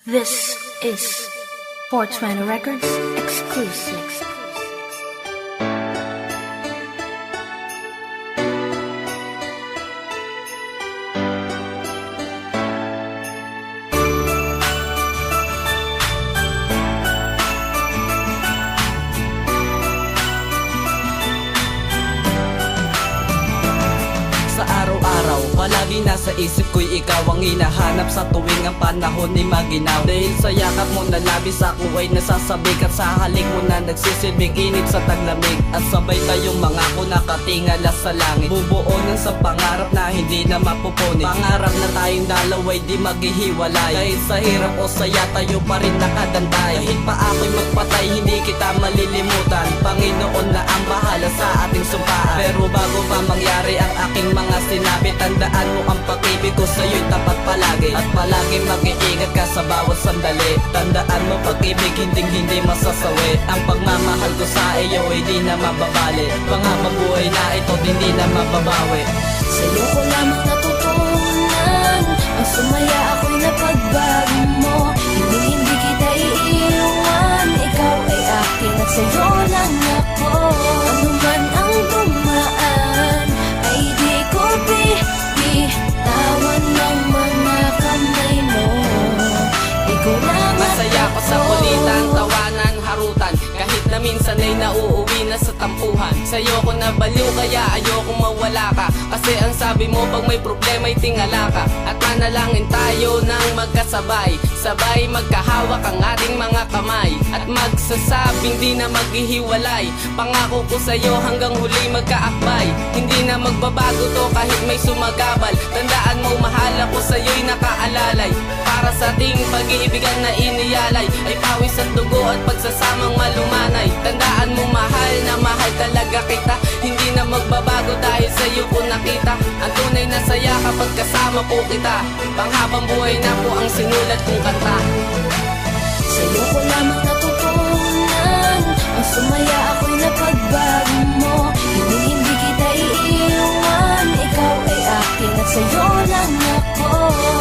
This is 420 Records exclusive. Sa araw-araw, palagi nasa isip ko'y ikaw ang hinahanap sa tuwing ang panahon ay maginaw. Dahil sa yakap mo na labis ako ay nasasabik, at sa halik mo na nagsisilbing init sa taglamig. At sabay tayong mangako nakatingala sa langit, bubuonan sa pangarap na hindi na mapupunit. Pangarap na tayong dalaway di maghihiwalay, dahil sa hirap o saya tayo pa rin nakadantay. Kahit pa ako'y magpatay, hindi kita malilimutan. Panginoon na ang bahala sa ating sumpaan. Pero bago pa mangyari ang aking mga sinabi, tandaan mo ang pag-ibig ko sa'yo'y tapat palagi. At palagi mag-iingat ka sa bawat sandali. Tandaan mo pag-ibig hindi masasawi. Ang pagmamahal ko sa iyo ay di na mababali. Panghabang buhay na ito hindi na mababawi. Sa'yo ko lamang natutunan, ang sumaya ako'y napagbago mo. Hindi kita iiwan, ikaw ay akin at sa'yo lang ako. Ano man ang dumaan ay di ko bitawan ng mga kamay mo. Ikaw lang Masaya ko sa kulitan, tawanan, harutan, kahit na minsan ay nauuwi na sa tampuhan. Sa'yo ko nabaliw kaya ayokong mawala ka, kasi ang sabi mo pag may problema ay tingala ka. At manalangin tayo ng magkasabay, sabay magkahawak ang ating mga kamay, at magsasabing di na maghihiwalay. Pangako ko sa'yo hanggang huli magkaakbay, hindi na magbabago to kahit may sumagabal. Tandaan mo mahal ako sa'yo'y nakaalalay, para sa ating pag-iibigan na iniyalay ay pawis at dugo at pagsasamang malumanay. Tandaan mo mahal na mahal talaga kita, hindi na magbabago dahil sa'yo ko nakita ang tunay na saya kapag kasama po kita. Panghabang buhay na po ang sinulat kong kanta. Sa'yo ko lamang natutunan, ang sumaya ako'y napagbago mo. Hindi kita iiwan, ikaw ay akin at sa'yo lang ako.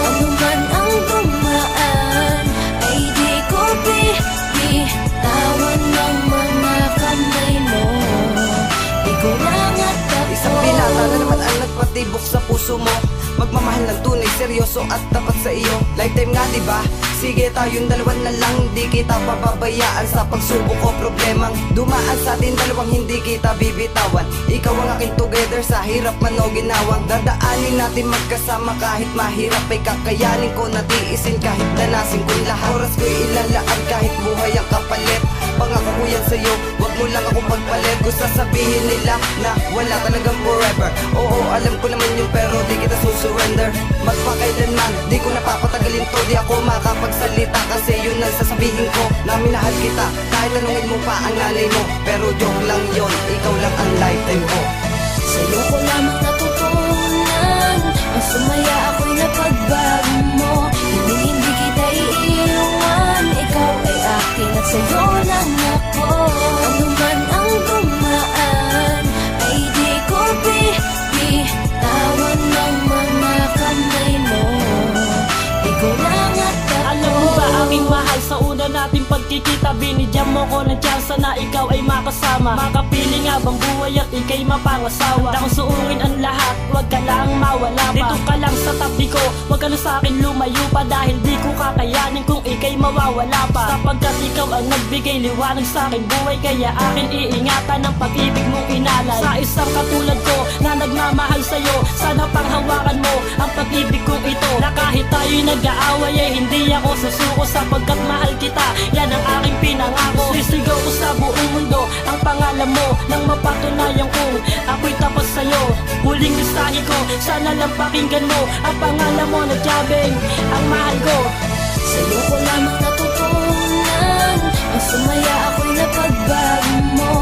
Ano man ang dumaan ay di ko bitawan ng mga kamay mo. Ikaw lang at ako. Isang binata na naman ang nagpatibok sa puso mo. Magmamahal ng tunay, seryoso at tapat sa iyo. Lifetime nga diba? Sige tayong dalawa na lang, di kita pababayaan sa pagsubok o problemang dumaan sa atin dalawang, hindi kita bibitawan. Ikaw ang aking together sa hirap man o ginawang. Dadaanin natin magkasama kahit mahirap ay kakayanin ko, natiisin kahit danasin ko'y lahat. Oras ko'y ilalaan kahit buhay ang kapalit. Pangako ko yan sa'yo, wag mo lang akong pagpalit. Kung sasabihin nila na wala talagang forever, oo alam ko naman yun pero di kita susurrender. Magpakailanman, di ko napapatagalin to, di ako makapagsalita kasi yun ang sasabihin ko, na minahal kita kahit tanungin mo pa ang nanay mo. Pero joke lang yon, ikaw lang ang lifetime ko. Sa'yo ko lamang natutunan, ang sumaya ako'y napagbago mo. Hindi kita iiwan, ikaw ay akin at sa'yo lang ako. Ano man ang dumaan ay di ko bitawan ng mga kamay mo. Ikaw lang at ako. Alam mo ba aking mahal, sa una nating pagkikita binigyan mo ko ng tsansa na ikaw ay makasama. Makapiling habang buhay at ikay mapangasawa. Handa kong suungin ang lahat, wag ka lang mawala pa. Dito ka lang sa tabi ko, wag ka na sa akin lumayo pa, dahil di ko kakayanin kung ikay mawawala pa. Sapagkat ikaw ang nagbigay liwanag sa aking buhay, kaya akin iingatan ang pag-ibig mong inalay. Sa isang katulad ko na nagmamahal sa'yo, sana panghawakan mo ang pag-ibig kong ito, na kahit tayo'y nag-aaway ay hindi ako susuko, sapagkat mahal kita, yan ang aking pinangako. Sisigaw ko sa buong mundo ang pangalan mo, nang mapatunayan kong ako'y tapat sa'yo. Huling listahin ko, sana lang pakinggan mo ang pangalan mo, nagsabing ang mahal ko. Sa'yo ko lamang natutunan, ang sumaya ako'y napagbago mo.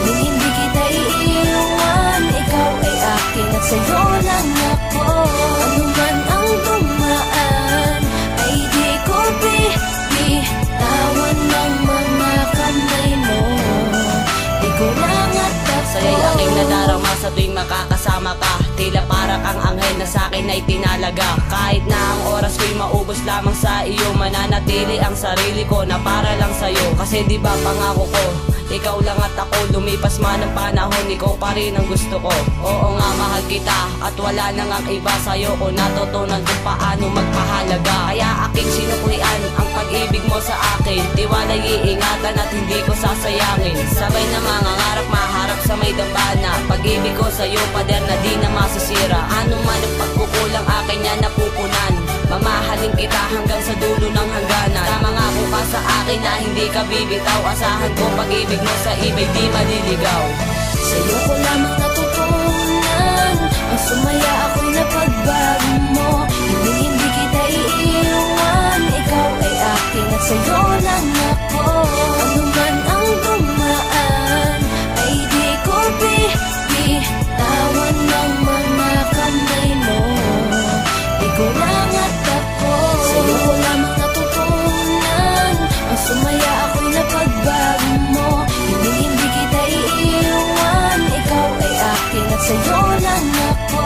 Hindi kita iiwan, ikaw ay akin at sa'yo lang ako. Ano man ang dumaan ay di ko bitawan ng mga kamay mo. Ikaw lang at ako. Sa'yo'y aking nadarama sa tuwing makakasama ka. Tila para kang anghel na sa'kin ay tinalaga. Kahit na ang oras ko'y maubos lamang sa iyo, mananatili ang sarili ko na para lang sa'yo. Kasi di ba pangako ko, ikaw lang at ako, lumipas man ang panahon, ikaw pa rin ang gusto ko. Oo nga, mahal kita at wala nang ang iba. Sa'yo ko natutunan kung paano magpahalaga. Kaya aking sinuklian ang pag-ibig mo sa akin. Tiwala'y iingatan at hindi ko sasayangin. Sabay na mga ngarap, maharap sa may dambana. Pag-ibig ko sa'yo, pader na di na masisira. Ano man ang pagkukulang akin yan napupunan. Mamahalin kita hanggang sa dulo ng hangganan. Tama nga ko ka sa akin na hindi ka bibitaw. Asahan ko pag-ibig mo sa iba'y di maliligaw. Sa'yo ko lamang natutunan ang sumaya ako'y napagbago mo. Hindi kita iiwan, ikaw ay akin at sa'yo lang ako. Ano man ang dumaan ay di ko bitawan ng mga kamay mo. Ikaw lang at ako. Sa'yo ko lamang natutunan ang sumaya ako'y napagbago mo. Hindi kita iiwan, ikaw ay akin at sa'yo lang ako.